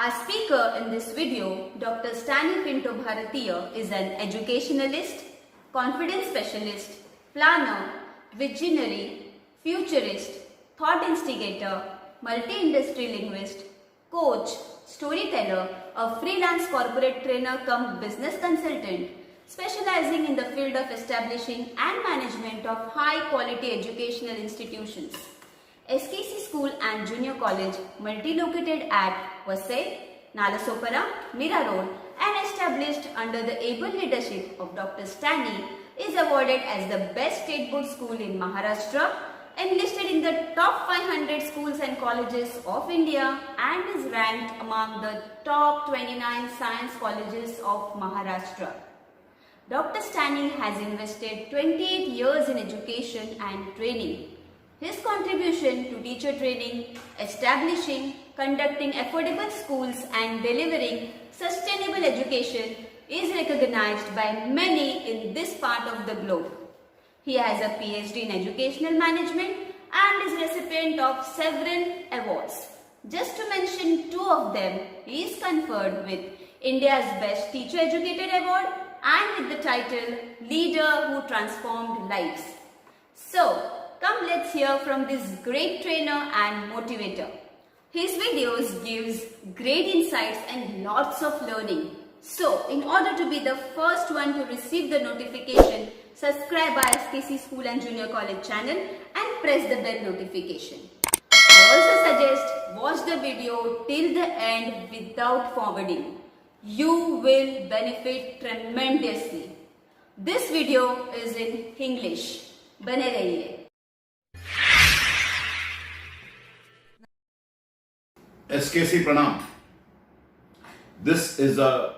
Our speaker in this video, Dr. Stanley Pinto Bharatiya, is an educationalist, confidence specialist, planner, visionary, futurist, thought instigator, multi-industry linguist, coach, storyteller, a freelance corporate trainer cum business consultant, specializing in the field of establishing and management of high-quality educational institutions. SKC School and Junior College, multi-located at Vasai, Nalasopara, Mira Road, and established under the able leadership of Dr. Stanley, is awarded as the best state board school in Maharashtra, enlisted in the top 500 schools and colleges of India, and is ranked among the top 29 science colleges of Maharashtra. Dr. Stanley has invested 28 years in education and training. His contribution to teacher training, establishing, conducting affordable schools and delivering sustainable education is recognized by many in this part of the globe. He has a PhD in educational management and is recipient of several awards. Just to mention two of them, he is conferred with India's Best Teacher Educator Award and with the title Leader Who Transformed Lives. So, come let's hear from this great trainer and motivator. His videos gives great insights and lots of learning. So, in order to be the first one to receive the notification, subscribe our SKC School and Junior College channel and press the bell notification. I also suggest watch the video till the end without forwarding. You will benefit tremendously. This video is in English. बने रहिए. SKC Pranam. This is a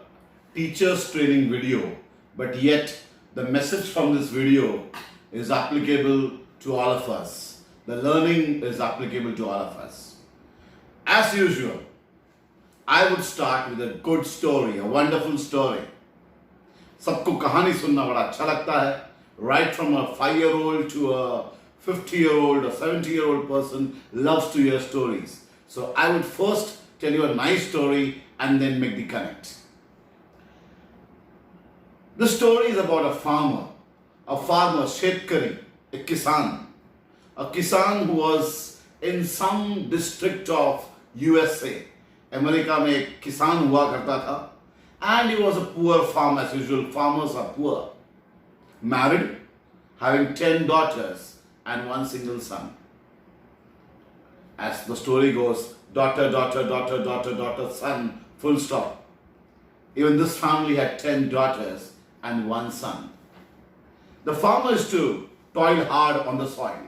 teacher's training video, but yet the message from this video is applicable to all of us. The learning is applicable to all of us. As usual, I would start with a good story, a wonderful story. सबको कहानी सुनना बड़ा अच्छा लगता है. Right from a 5-year-old to a 50-year-old or 70-year-old person loves to hear stories. So I would first tell you a nice story and then make the connect. The story is about a farmer, shetkari, a kisan who was in some district of USA. America में एक किसान हुआ करता था, and he was a poor farmer. As usual, farmers are poor. Married, having 10 daughters and one single son. As the story goes, daughter, son, full stop. Even this family had 10 daughters and one son. The farmer used to toil hard on the soil.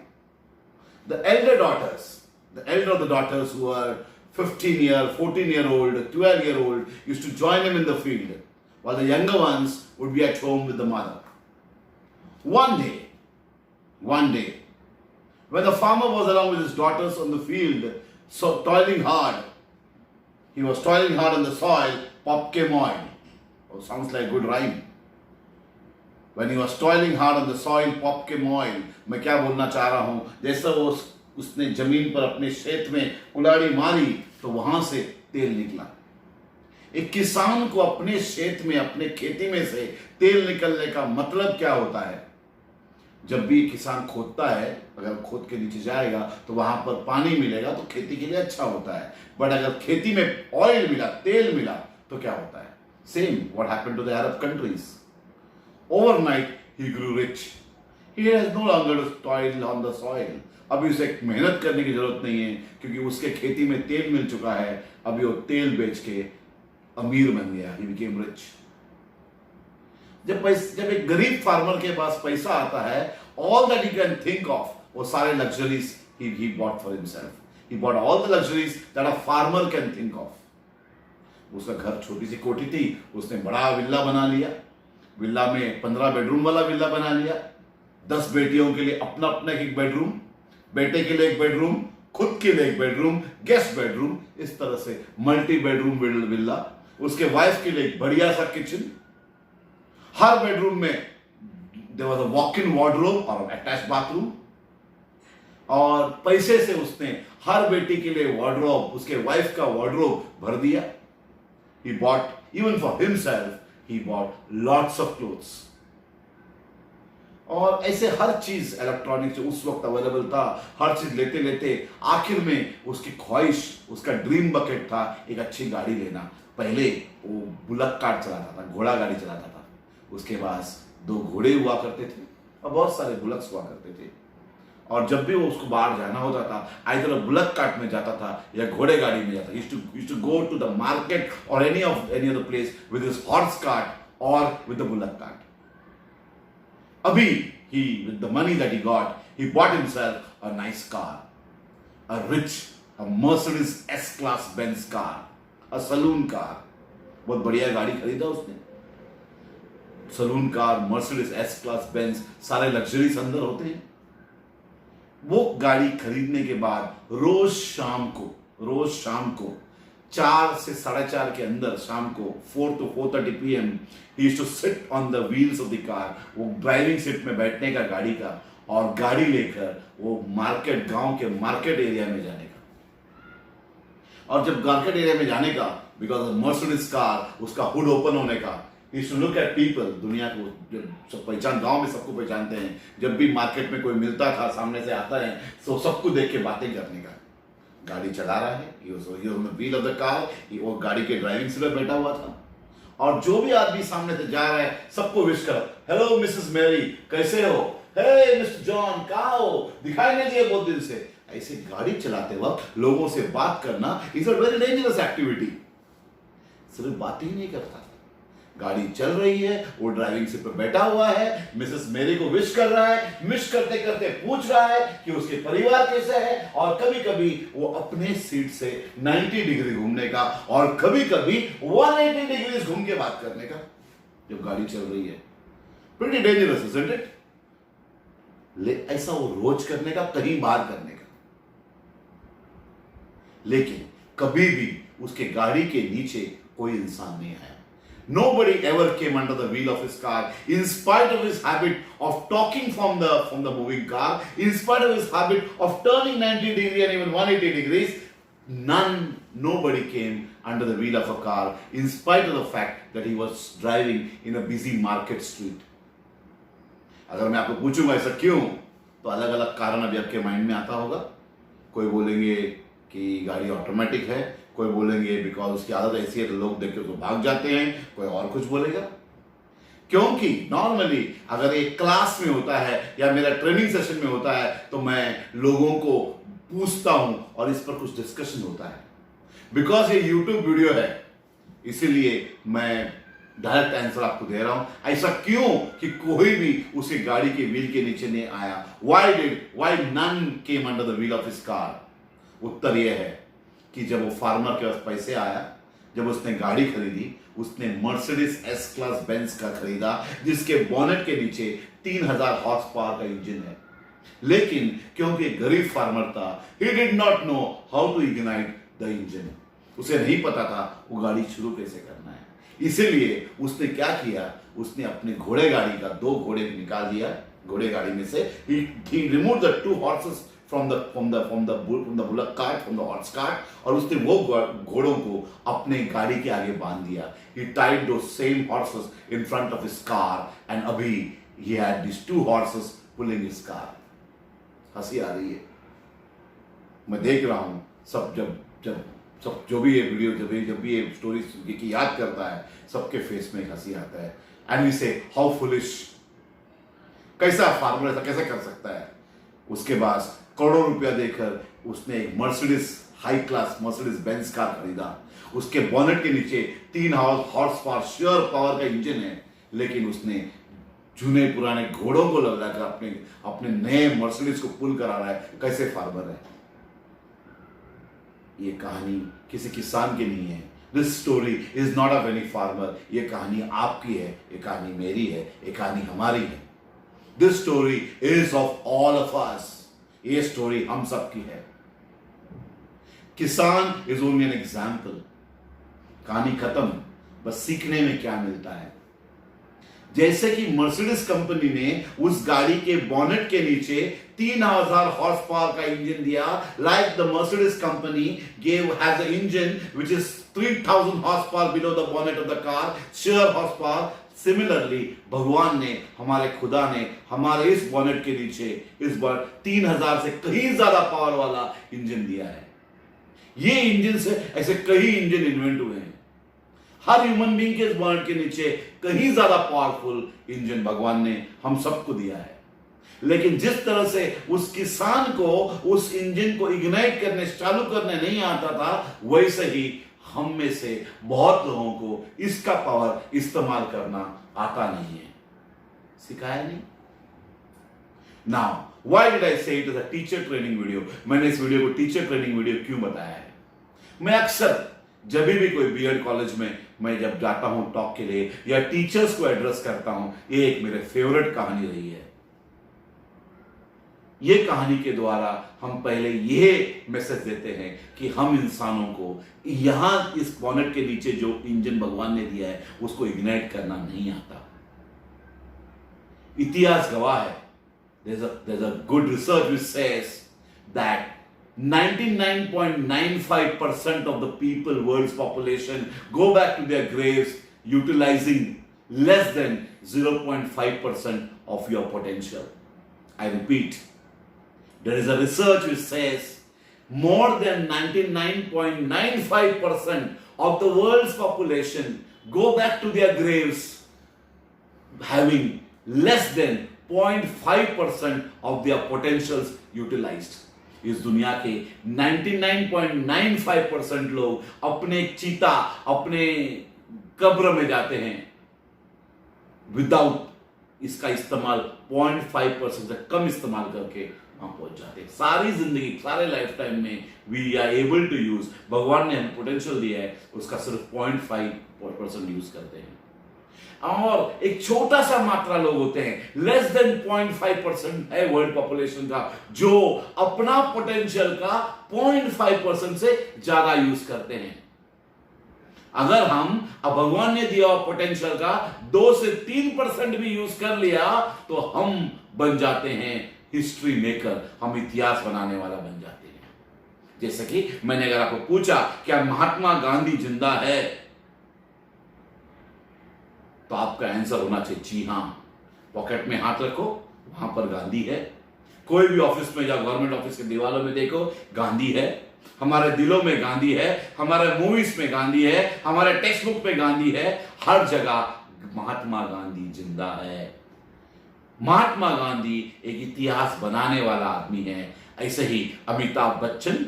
The elder of the daughters who were 14-year-old, 12-year-old used to join him in the field, while the younger ones would be at home with the mother. One day, when the farmer was along with his daughters on the field, so toiling hard, he was toiling hard on the soil, pop came oil. Oh, sounds like a good rhyme. When he was toiling hard on the soil, pop came oil. मैं क्या बोलना चाह रहा हूँ, जैसा वो उसने जमीन पर अपने खेत में कुल्हाड़ी मारी तो वहां से तेल निकला. एक किसान को अपने खेत में, अपने खेती में से तेल निकलने का मतलब क्या होता है? जब भी किसान खोदता है, अगर खोद के नीचे जाएगा तो वहां पर पानी मिलेगा तो खेती के लिए अच्छा होता है. बट अगर खेती में ऑयल मिला, तेल मिला तो क्या होता है? Same what happened to the Arab countries. Overnight ही grew rich. He has no longer to toil on the soil. अभी उसे मेहनत करने की जरूरत नहीं है क्योंकि उसके खेती में तेल मिल चुका है. अभी वो तेल बेच के अमीर बन गया. He became rich. जब एक गरीब फार्मर के पास पैसा आता है, all that he can think of, वो सारे luxuries he bought for himself. He bought all the luxuries that a farmer can think of. उसका घर छोटी सी कोठी थी, उसने बड़ा विल्ला बना लिया. विल्ला में 15 बेडरूम वाला विल्ला बना लिया. 10 बेटियों के लिए अपना एक बेडरूम, बेटे के लिए एक बेडरूम, खुद के लिए एक बेडरूम, गेस्ट बेडरूम, इस तरह से मल्टी बेडरूम विल्ला. उसके वाइफ के लिए एक बढ़िया सा किचन. हर बेडरूम में there was a walk-in wardrobe और attached bathroom. और पैसे से उसने हर बेटी के लिए वार्डरोब, उसके वाइफ का वार्डरोब भर दिया. He bought, even for himself, he bought lots of clothes. और ऐसे हर चीज इलेक्ट्रॉनिक जो उस वक्त अवेलेबल था, हर चीज लेते लेते आखिर में उसकी ख्वाहिश, उसका ड्रीम बकेट था एक अच्छी गाड़ी लेना। पहले वो बुलक कार्ट चलाता था, घोड़ा गाड़ी चलाता था। उसके पास 2 घोड़े हुआ करते थे और बहुत सारे बुलक्स हुआ करते थे। और जब भी वो उसको बाहर जाना होता था, आइदर बुलक कार्ट में जाता था या घोड़े गाड़ी में जाता। Used to go to the market or any other place with his horse cart or with the bullock cart. Abhi, with the money that he got, he bought himself a nice car, a Mercedes S-Class Benz car, a saloon car. बहुत बढ़िया गाड़ी खरीदा उसने। Saloon car, Mercedes S class Benz, सारे luxuries अंदर होते हैं। वो गाड़ी खरीदने के बाद रोज शाम को 4 से 4:30 के अंदर, शाम को 4 to 4:30 PM, he used to sit on the wheels of the car, वो ड्राइविंग सीट में बैठने का गाड़ी का, और गाड़ी लेकर वो मार्केट, गांव के मार्केट एरिया में जाने का। और जब मार्केट एरिया में जाने का, बिकॉज मर्सिडीज कार, उसका हुड ओपन होने का, he used to look at people, दुनिया को सब पहचान, गांव में सबको पहचानते हैं। जब भी मार्केट में कोई मिलता था, सामने से आता है, तो सबको देख के बातें करने का। गाड़ी चला रहा है, he was on the wheel of the car, वो गाड़ी के ड्राइविंग सीट पर बैठा हुआ था, और जो भी आदमी सामने से जा रहा है सबको विश करो, हेलो मिसेस मैरी, कैसे हो, हे मिस्टर जॉन, कहाँ हो, दिखाई नहीं दिए बहुत दिन से। ऐसे गाड़ी चलाते वक्त लोगों से बात करना is a very dangerous activity. सिर्फ बात ही नहीं करता, गाड़ी चल रही है, वो ड्राइविंग सीट पर बैठा हुआ है, मिसेस मेरी को विश कर रहा है, विश करते करते पूछ रहा है कि उसके परिवार कैसे है, और कभी कभी वो अपने सीट से 90 डिग्री घूमने का, और कभी कभी 180 डिग्री घूम के बात करने का, जब गाड़ी चल रही है। Pretty dangerous, isn't it? ऐसा वो रोज करने का, कहीं बार करने का। लेकिन कभी भी उसके गाड़ी के नीचे कोई इंसान नहीं आया। Nobody ever came under the wheel of his car, in spite of his habit of talking from the moving car, in spite of his habit of turning 90 degrees and even 180 degrees. Nobody came under the wheel of a car, in spite of the fact that he was driving in a busy market street. अगर मैं आपको पूछूंगा ऐसा क्यों, तो अलग अलग कारण अभी आपके माइंड में आता होगा। कोई बोलेंगे कि गाड़ी ऑटोमेटिक है, कोई बोलेंगे बिकॉज उसकी आदत ऐसी है तो लोग देख के उसको भाग जाते हैं, कोई और कुछ बोलेगा। क्योंकि नॉर्मली अगर एक क्लास में होता है या मेरा ट्रेनिंग सेशन में होता है तो मैं लोगों को पूछता हूं और इस पर कुछ डिस्कशन होता है। बिकॉज ये यूट्यूब वीडियो है, इसीलिए मैं डायरेक्ट आंसर आपको दे रहा हूं। ऐसा क्यों कि कोई भी उसकी गाड़ी के व्हील के नीचे नहीं आया? Why none came under the wheel of his car? उत्तर यह है कि जब वो फार्मर के पास पैसे आया, जब उसने गाड़ी खरीदी, उसने मर्सिडीज एस क्लास बेंज का खरीदा, जिसके बोनेट के नीचे 3000 हॉर्स पावर का इंजन है। लेकिन क्योंकि गरीब फार्मर था, he did not know how to ignite the engine, उसे नहीं पता था वो गाड़ी शुरू कैसे करना है। इसीलिए उसने क्या किया, उसने अपने घोड़े गाड़ी का 2 घोड़े निकाल दिया घोड़े गाड़ी में से। he removed the 2 horses from the bullock cart, from the horse cart, और उसने वो घोड़ों को अपने गाड़ी के आगे बांध दिया। He tied those same horses in front of his car, and अभी he had these 2 horses pulling his car. हंसी आ रही है, मैं देख रहा हूं सब जो भी ये वीडियो, जब भी ये स्टोरी की याद करता है, सबके फेस में हंसी आता है। एंड वी से हाउ फुलिश, कैसा फार्मर ऐसा कैसे कर सकता है? उसके बाद करोड़ों रुपया देकर उसने एक Mercedes high class Mercedes Benz car खरीदा। उसके बोनेट के नीचे 3 हॉर्स पावर श्योर पावर का इंजन है, लेकिन उसने जूने पुराने घोड़ों को लगाकर अपने नए मर्सिडीज को पुल करा रहा है। कैसे फार्मर है? ये कहानी किसी किसान की नहीं है। This story is not of any farmer. ये कहानी आपकी है, ये कहानी मेरी है, ये कहानी हमारी है। This story is of all of us. ये स्टोरी हम सब की है। किसान इज ओनली एन एग्जाम्पल। कहानी खत्म, बस सीखने में क्या मिलता है। जैसे कि मर्सिडीज कंपनी ने उस गाड़ी के बोनेट के नीचे 3000 हॉर्स पावर का इंजन दिया, like the Mercedes company has a engine which is 3000 horsepower below the bonnet of the car, sheer horsepower. Similarly, भगवान ने, हमारे खुदा ने हमारे इस बॉनेट के नीचे इस बार 3000 से कहीं ज्यादा पावर वाला इंजन दिया है। ये इंजन से ऐसे कई इंजन इन्वेंट हुए हैं। हर ह्यूमन बीइंग के इस बॉनेट के नीचे कहीं ज्यादा पावरफुल इंजन भगवान ने हम सबको दिया है। लेकिन जिस तरह से उस किसान को उस इंजन को इग्नाइट करने, चालू करने नहीं आता था, वैसे ही हम में से बहुत लोगों को इसका पावर इस्तेमाल करना आता नहीं है, सिखाया नहीं। नाउ व्हाई डिड आई से it is a teacher training video? मैंने इस वीडियो को टीचर ट्रेनिंग वीडियो क्यों बताया है? मैं अक्सर जब भी कोई बीएड कॉलेज में मैं जब जाता हूं टॉक के लिए या टीचर्स को एड्रेस करता हूं, ये एक मेरे फेवरेट कहानी रही है। ये कहानी के द्वारा हम पहले ये मैसेज देते हैं कि हम इंसानों को यहां इस बॉनेट के नीचे जो इंजन भगवान ने दिया है उसको इग्नाइट करना नहीं आता। इतिहास गवाह है, there's a good research which says that 99.95% of the people, world's population, go back to their graves utilizing less than 0.5% of your potential. I repeat, there is a research which says more than 99.95% of the world's population go back to their graves having less than 0.5% of their potentials utilized. इस दुनिया के 99.95% लोग अपने चिता, अपने कब्र में जाते हैं विदाउट इसका इस्तेमाल 0.5% से कम इस्तेमाल करके वहां पहुंच जाते हैं। सारी जिंदगी, सारे लाइफ टाइम में we are able to use, भगवान ने हमें पोटेंशियल दिया है, उसका सिर्फ 0.5% यूज करते हैं। और एक छोटा सा मात्रा लोग होते हैं, लेस देन 0.5% है वर्ल्ड पॉपुलेशन का, जो अपना पोटेंशियल का 0.5% से ज्यादा यूज करते हैं। अगर हम अब भगवान ने दिया पोटेंशियल का 2 से 3% भी यूज कर लिया तो हम बन जाते हैं हिस्ट्री मेकर, हम इतिहास बनाने वाला बन जाते हैं। जैसे कि मैंने अगर आपको पूछा क्या महात्मा गांधी जिंदा है, तो आपका आंसर होना चाहिए जी हां। पॉकेट में हाथ रखो, वहां पर गांधी है। कोई भी ऑफिस में जाओ, गवर्नमेंट ऑफिस के दीवारों में देखो, गांधी है। हमारे दिलों में गांधी है, हमारे मूवीज में गांधी है, हमारे टेक्स्ट बुक में गांधी है, हर जगह महात्मा गांधी जिंदा है। महात्मा गांधी एक इतिहास बनाने वाला आदमी है। ऐसे ही Amitabh Bachchan,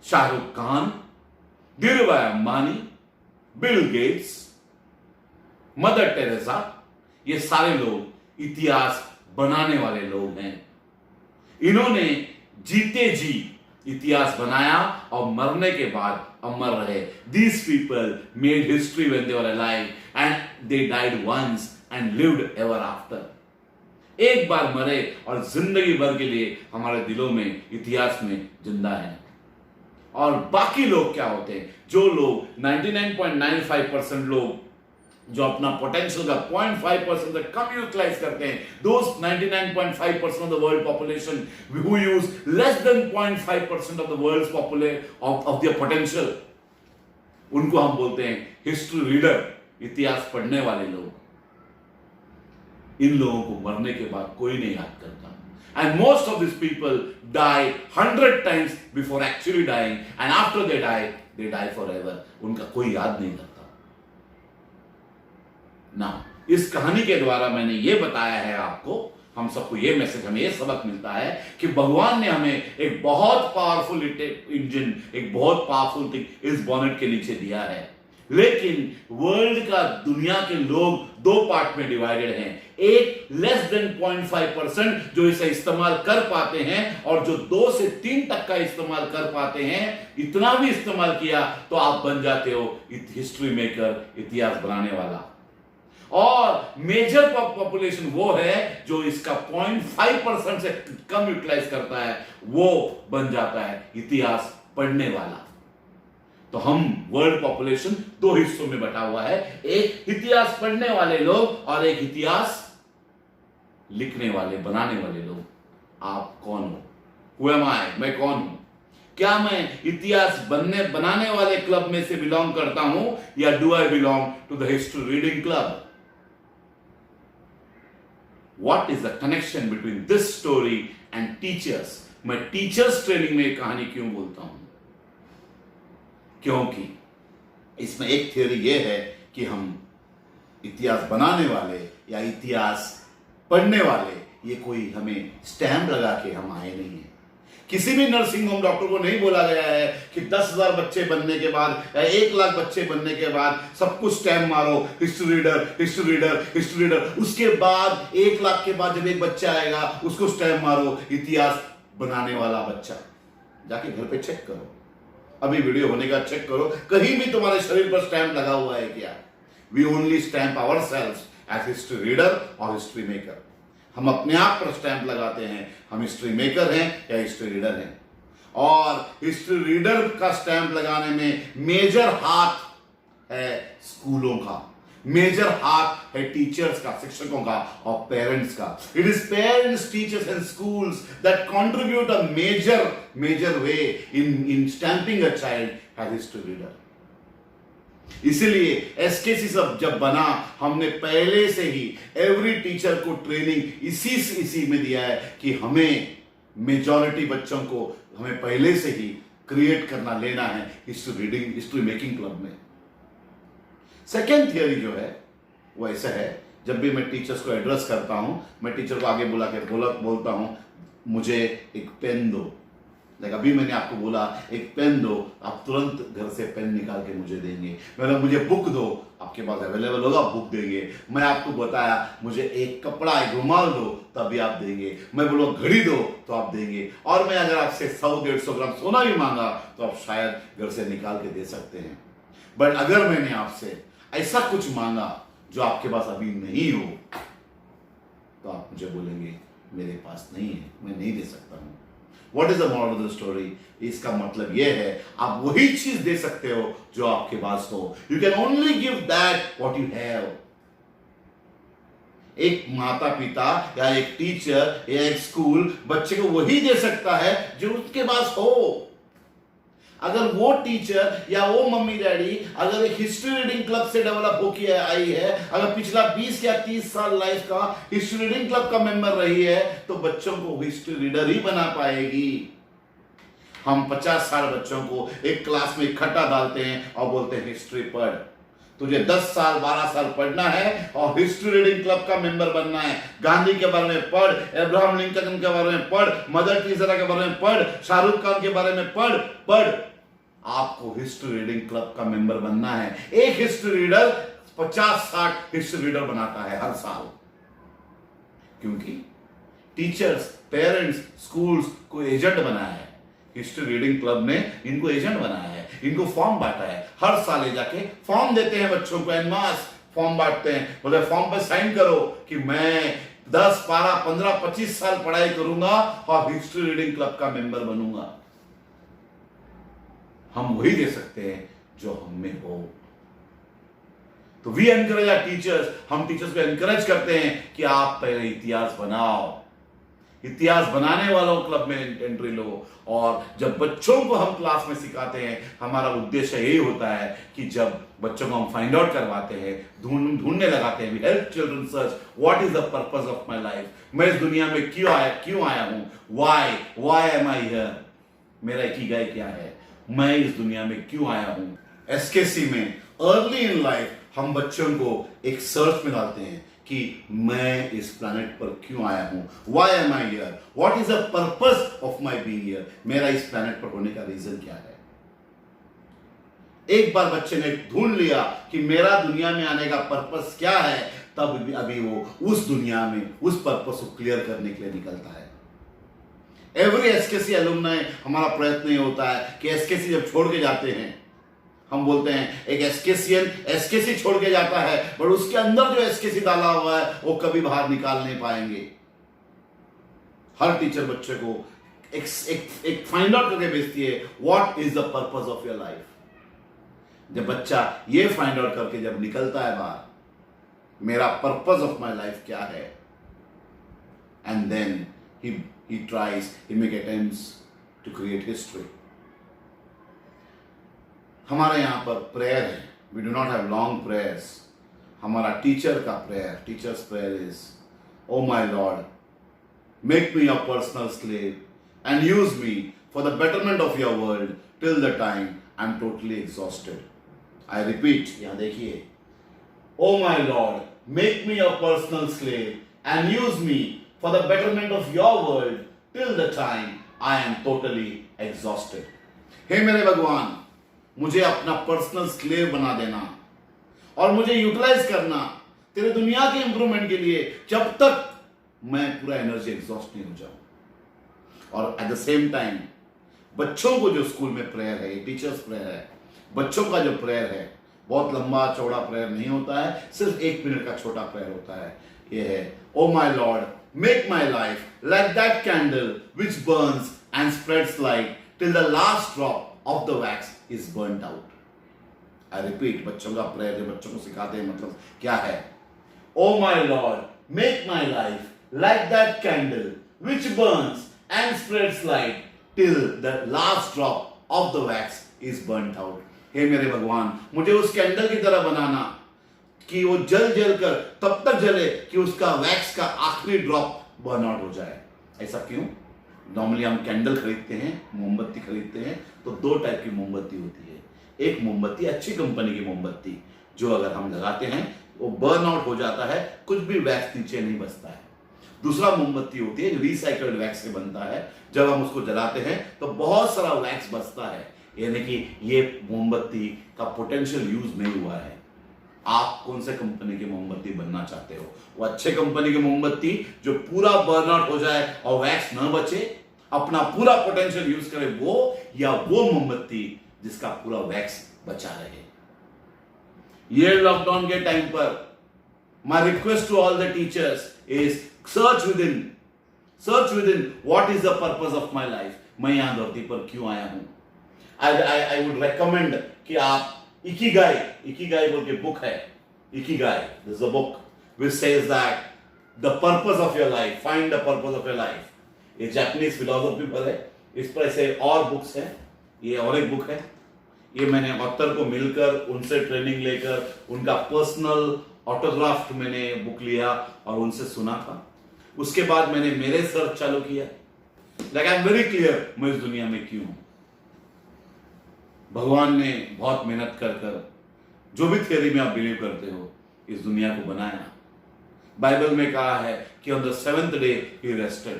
Shahrukh Khan, Dhirubhai Ambani, Bill Gates, Mother Teresa, ये सारे लोग इतिहास बनाने वाले लोग हैं। इन्होंने जीते जी इतिहास बनाया और मरने के बाद अमर रहे। These people made history when they were alive and they died once and lived ever after. एक बार मरे और जिंदगी भर के लिए हमारे दिलों में, इतिहास में जिंदा है। और बाकी लोग क्या होते हैं? जो लोग 99.95% लोग जो अपना पोटेंशियल का 0.5% से कम यूटिलाइज करते हैं, those 99.5% of the world population who use less than 0.5% of the world's of their potential, उनको हम बोलते हैं हिस्ट्री रीडर, इतिहास पढ़ने वाले लोग। इन लोगों को मरने के बाद कोई नहीं याद करता। And most of these people die 100 times before actually dying, and after they die forever. उनका कोई याद नहीं करता। ना इस कहानी के द्वारा मैंने ये बताया है आपको, हम सबको ये मैसेज, हमें ये सबक मिलता है कि भगवान ने हमें एक बहुत पावरफुल इंजन, एक बहुत पावरफुल थिंग इस बॉनेट के नीचे दिया है। लेकिन वर्ल्ड का, दुनिया के लोग 2 पार्ट में डिवाइडेड हैं। एक लेस देन 0.5% जो इसे इस्तेमाल कर पाते हैं, और जो 2 से 3 तक का इस्तेमाल कर पाते हैं। इतना भी इस्तेमाल किया तो आप बन जाते हो हिस्ट्री मेकर, इतिहास बनाने वाला। और मेजर पॉपुलेशन वो है जो इसका 0.5% से कम यूटिलाइज करता है, वो बन जाता है इतिहास पढ़ने वाला। तो हम वर्ल्ड पॉपुलेशन 2 हिस्सों में बटा हुआ है, एक इतिहास पढ़ने वाले लोग और एक इतिहास लिखने वाले, बनाने वाले लोग। आप कौन हो? Who am I? मैं कौन हूं? क्या मैं इतिहास बनाने वाले क्लब में से बिलोंग करता हूं या do I belong to the history reading club? What is the connection between this story and teachers? मैं टीचर्स ट्रेनिंग में कहानी क्यों बोलता हूं? क्योंकि इसमें एक थियोरी यह है कि हम इतिहास बनाने वाले या इतिहास पढ़ने वाले ये कोई हमें स्टैम्प लगा के हम आए नहीं है। किसी भी नर्सिंग होम डॉक्टर को नहीं बोला गया है कि 10,000 बच्चे बनने के बाद या 1,00,000 बच्चे बनने के बाद सब कुछ स्टैम्प मारो, history reader history reader history reader, उसके बाद 1,00,000 के बाद जब एक बच्चा आएगा उसको स्टैम्प मारो इतिहास बनाने वाला बच्चा। जाके घर पे चेक करो, अभी वीडियो होने का चेक करो, कहीं भी तुम्हारे शरीर पर स्टैम्प लगा हुआ है क्या? We only stamp ourselves as history reader और हिस्ट्री मेकर। हम अपने आप पर स्टैंप लगाते हैं, हम हिस्ट्री मेकर हैं या हिस्ट्री रीडर हैं। और हिस्ट्री रीडर का स्टैंप लगाने में मेजर हाथ है स्कूलों का, मेजर हाथ है टीचर्स का, शिक्षकों का और पेरेंट्स का। It is parents, teachers and schools that contribute a major way in stamping a child as history reader. इसीलिए एसकेसी सब जब बना, हमने पहले से ही एवरी टीचर को ट्रेनिंग इसी में दिया है कि हमें मेजॉरिटी बच्चों को हमें पहले से ही क्रिएट करना लेना है history reading history making club में। सेकेंड थियरी जो है वो ऐसा है, जब भी मैं टीचर्स को एड्रेस करता हूं, मैं टीचर को आगे बुला के बोलता हूं मुझे एक पेन दो। लाइक अभी मैंने आपको बोला एक पेन दो, आप तुरंत घर से पेन निकाल के मुझे देंगे। मैंने मुझे बुक दो, आपके पास अवेलेबल होगा, बुक देंगे। मैं आपको बताया मुझे एक कपड़ा एक रुमाल दो, तभी आप देंगे। मैं बोलो घड़ी दो तो आप देंगे। और मैं अगर आपसे 100-150 ग्राम सोना भी मांगा तो आप शायद घर से निकाल के दे सकते हैं। बट अगर मैंने आपसे ऐसा कुछ मांगा जो आपके पास अभी नहीं हो, तो आप मुझे बोलेंगे मेरे पास नहीं है, मैं नहीं दे सकता हूं। What is the moral of the story? इसका मतलब यह है आप वही चीज दे सकते हो जो आपके पास हो। You can only give that what you have. एक माता पिता या एक टीचर या एक स्कूल बच्चे को वही दे सकता है जो उसके पास हो। अगर वो टीचर या वो मम्मी डैडी अगर एक हिस्ट्री रीडिंग क्लब से डेवलप होके आई है, अगर पिछला 20 या 30 साल लाइफ का हिस्ट्री रीडिंग क्लब का मेंबर रही है, तो बच्चों को हिस्ट्री रीडर ही बना पाएगी। हम 50 साल बच्चों को एक क्लास में इकट्ठा डालते हैं और बोलते हैं हिस्ट्री पढ़। तुझे 10 साल 12 साल पढ़ना है और हिस्ट्री रीडिंग क्लब का मेंबर बनना है। गांधी के बारे में पढ़, अब्राहम लिंकन के बारे में पढ़, मदर टेरेसा के बारे में पढ़, शाहरुख खान के बारे में पढ़। आपको हिस्ट्री रीडिंग क्लब का मेंबर बनना है। एक हिस्ट्री रीडर 50-60 हिस्ट्री रीडर बनाता है हर साल, क्योंकि टीचर्स, पेरेंट्स, स्कूल्स को एजेंट बनाया है। हिस्ट्री रीडिंग क्लब ने इनको एजेंट बनाया है, इनको फॉर्म बांटा है। हर साल ले जाके फॉर्म देते हैं बच्चों को, एन मास फॉर्म बांटते हैं। बोले फॉर्म पर साइन करो कि मैं 10, 12, 15, 25 साल पढ़ाई करूंगा और हिस्ट्री रीडिंग क्लब का मेंबर बनूंगा। हम वही दे सकते हैं जो हम में हो। तो वी एनकरेज आवर टीचर्स, हम टीचर्स को एनकरेज करते हैं कि आप पहले इतिहास बनाओ, इतिहास बनाने वालों क्लब में एंट्री लो। और जब बच्चों को हम क्लास में सिखाते हैं, हमारा उद्देश्य यही होता है कि जब बच्चों को हम फाइंड आउट करवाते हैं, ढूंढने लगाते हैं, we help children search what is the purpose of my life. मैं इस दुनिया में क्यों आया हूं, व्हाई एम आई हियर, मेरा इकिगाई क्या है, मैं इस दुनिया में क्यों आया हूं। एसकेसी में अर्ली इन लाइफ हम बच्चों को एक सर्च में डालते हैं कि मैं इस प्लैनेट पर क्यों आया हूं, why am I here, what is the purpose of my being here, मेरा इस प्लैनेट पर होने का रीजन क्या है। एक बार बच्चे ने ढूंढ लिया कि मेरा दुनिया में आने का पर्पस क्या है, तब अभी वो उस दुनिया में उस पर्पस को क्लियर करने के लिए निकलता है। एवरी एसकेसी एलुमनाई, हमारा प्रयत्न ये होता है कि एसकेसी जब छोड़ के जाते हैं, हम बोलते हैं एक एसकेसियन एसकेसी छोड़ के जाता है, पर उसके अंदर जो एसकेसी डाला हुआ है वो कभी बाहर निकाल नहीं पाएंगे। हर टीचर बच्चे को एक फाइंड आउट करके भेजती है what is the purpose of your life. जब बच्चा ये फाइंड आउट करके जब निकलता है बाहर, मेरा पर्पस ऑफ माय लाइफ क्या है, and then he tries, he make attempts to create history. हमारे यहाँ पर प्रेयर है, we do not have long prayers. हमारा टीचर का prayer, teachers prayer is, oh my Lord, make me your personal slave and use me for the betterment of your world till the time I am totally exhausted. I repeat, यहां देखिए, oh my Lord, make me your personal slave and use me for the betterment of your world till the time I am totally exhausted. हे मेरे भगवान, मुझे अपना personal slave बना देना और मुझे यूटिलाइज करना तेरे दुनिया के इंप्रूवमेंट के लिए, जब तक मैं पूरा एनर्जी एग्जॉस्ट नहीं हो जाऊं। और एट द सेम टाइम बच्चों को जो स्कूल में प्रेयर है, टीचर्स प्रेयर है, बच्चों का जो प्रेयर है, बहुत लंबा चौड़ा प्रेयर नहीं होता है, सिर्फ 1 मिनट का छोटा प्रेयर होता है। ये है, oh my Lord, make my life like that candle which burns and spreads light till the last drop of the wax is burned out. I repeat, बच्चों का प्रेयर जो बच्चों को सिखाते हैं, मतलब क्या है? Oh my Lord, make my life like that candle which burns and spreads light till the last drop of the wax is burned out. हे मेरे भगवान, मुझे उस कैंडल की तरह बनाना कि वो जल जल कर तब तक जले कि उसका वैक्स का आखिरी ड्रॉप बर्न आउट हो जाए। ऐसा क्यों? नॉर्मली हम कैंडल खरीदते हैं, मोमबत्ती खरीदते हैं, तो 2 टाइप की मोमबत्ती होती है। एक मोमबत्ती अच्छी कंपनी की मोमबत्ती, जो अगर हम लगाते हैं वो बर्न आउट हो जाता है, कुछ भी वैक्स नीचे नहीं बचता है। दूसरा मोमबत्ती होती है रिसाइकल्ड वैक्स से बनता है, जब हम उसको जलाते हैं तो बहुत सारा वैक्स बचता है, यानी कि ये मोमबत्ती का पोटेंशियल यूज नहीं हुआ है। आप कौन से कंपनी की मोमबत्ती बनना चाहते हो? वो अच्छे कंपनी की मोमबत्ती जो पूरा बर्न आउट हो जाए और वैक्स न बचे, अपना पूरा पोटेंशियल यूज करे, वो, या वो मोमबत्ती जिसका पूरा वैक्स बचा रहे। ये लॉकडाउन के टाइम पर my request to all the teachers is search within what is the purpose of my life. मैं यहां धरती पर क्यों आया हूं? आई वुड रेकमेंड कि आप इकिगाई बोल के बुक है, Ikigai, this is a book which says that the purpose of your life, find the purpose of your life. ये जापानीज फिलोसॉफी पर है, इस पर ऐसे और बुक्स हैं। ये और एक बुक है, ये मैंने ऑथर को मिलकर उनसे ट्रेनिंग लेकर उनका पर्सनल ऑटोग्राफ मैंने बुक लिया और उनसे सुना था। उसके बाद मैंने मेरे सर्च चालू किया, like I am very clear मैं इस दुनिया में क्यों हूं। भगवान ने बहुत मेहनत कर कर, जो भी थ्योरी में आप बिलीव करते हो, इस दुनिया को बनाया। बाइबल में कहा है कि on the 7th day he rested,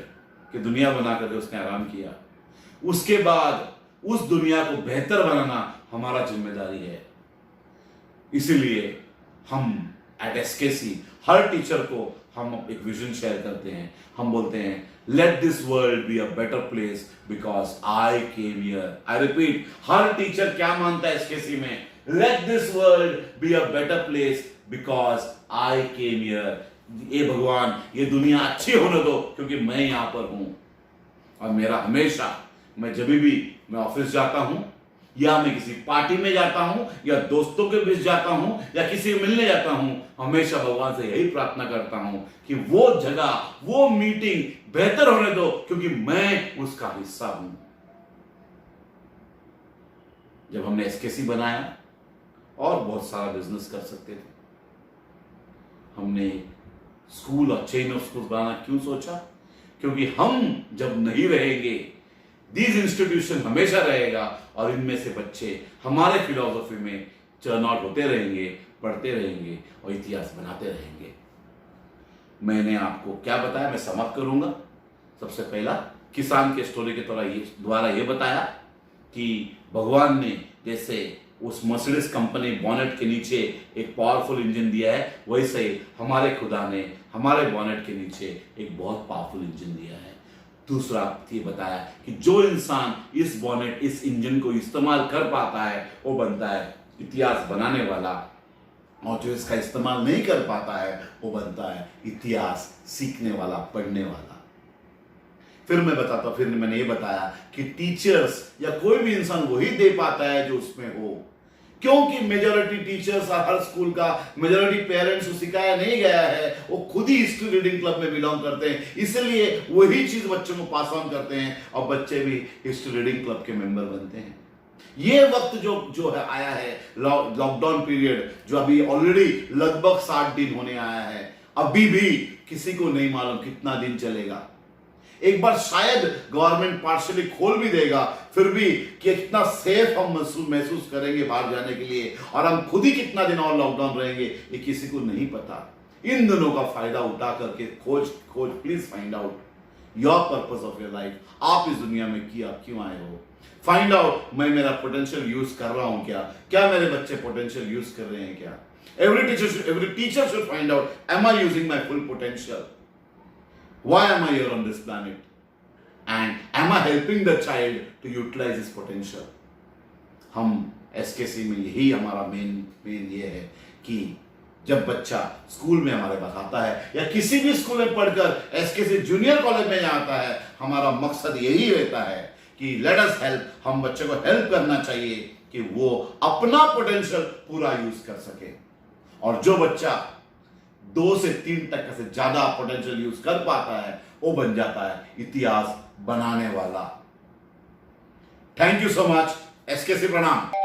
कि दुनिया बनाकर उसने आराम किया। उसके बाद उस दुनिया को बेहतर बनाना हमारा जिम्मेदारी है। इसीलिए हम एट एसकेसी हर टीचर को हम एक विजन शेयर करते हैं। हम बोलते हैं, let this world be a better place because I came here. I repeat, her teacher क्या मानता है एसकेसी में? Let this world be a better place because I came here. ये भगवान, ये दुनिया अच्छी होने दो क्योंकि मैं यहां पर हूं। और मेरा हमेशा, मैं जब भी मैं ऑफिस जाता हूं, या मैं किसी पार्टी में जाता हूं, या दोस्तों के बीच जाता हूं, या किसी से मिलने जाता हूं, हमेशा भगवान से यही प्रार्थना करता हूं कि वो जगह, वो मीटिंग बेहतर होने दो क्योंकि मैं उसका हिस्सा हूं। जब हमने एसकेसी बनाया, और बहुत सारा बिजनेस कर सकते थे, हमने स्कूल और चेन ऑफ स्कूल बनाना क्यों सोचा? क्योंकि हम जब नहीं रहेंगे, दीज इंस्टीट्यूशन हमेशा रहेगा और इनमें से बच्चे हमारे फिलॉसफी में टर्न आउट होते रहेंगे, पढ़ते रहेंगे और इतिहास बनाते रहेंगे। मैंने आपको क्या बताया, मैं समाप्त करूंगा। सबसे पहला, किसान के स्टोरी के द्वारा ये बताया कि भगवान ने जैसे उस मर्सिडीज कंपनी बॉनेट के नीचे एक पावरफुल इंजन दिया है, वैसे ही हमारे खुदा ने हमारे बॉनेट के नीचे एक बहुत पावरफुल इंजन दिया है। दूसरा ये बताया कि जो इंसान इस बॉनेट, इस इंजन को इस्तेमाल कर पाता है, वो बनता है इतिहास बनाने वाला, और जो इसका इस्तेमाल नहीं कर पाता है, वो बनता है इतिहास सीखने वाला, पढ़ने वाला। फिर मैं बताता हूं, फिर मैंने ये बताया कि टीचर्स या कोई भी इंसान वही दे पाता है जो उसमें हो, क्योंकि मेजॉरिटी टीचर्स और हर स्कूल का मेजॉरिटी पेरेंट्स को सिखाया नहीं गया है, वो खुद ही हिस्ट्री रीडिंग क्लब में बिलोंग करते हैं, इसलिए वही चीज बच्चों को पास ऑन करते हैं और बच्चे भी हिस्ट्री रीडिंग क्लब के मेंबर बनते हैं। ये वक्त जो जो है आया है, लॉकडाउन पीरियड जो अभी ऑलरेडी लगभग 60 दिन होने आया है, अभी भी किसी को नहीं मालूम कितना दिन चलेगा। एक बार शायद गवर्नमेंट पार्शियली खोल भी देगा, फिर भी कि कितना सेफ हम महसूस करेंगे बाहर जाने के लिए, और हम खुद ही कितना दिन और लॉकडाउन रहेंगे ये किसी को नहीं पता। इन दिनों का फायदा उठा करके खोज please find out your purpose of your life. आप इस दुनिया में क्यों आए हो? फाइंड आउट, मैं मेरा पोटेंशियल यूज कर रहा हूं क्या मेरे बच्चे पोटेंशियल यूज कर रहे हैं क्या? every teacher should find out, am I using my full potential? Why am I here on this planet? And am I helping the child to utilize his potential? हम SKC में यही हमारा main ये है कि जब बच्चा स्कूल में हमारे पास आता है या किसी भी स्कूल में पढ़कर SKC जूनियर कॉलेज में आता है, हमारा मकसद यही रहता है कि लेट अस हेल्प, हम बच्चे को हेल्प करना चाहिए कि वो अपना पोटेंशियल पूरा यूज कर सके। और जो बच्चा 2 से 3 तक से ज्यादा पोटेंशियल यूज कर पाता है वो बन जाता है इतिहास बनाने वाला। Thank you so much. SKC प्रणाम।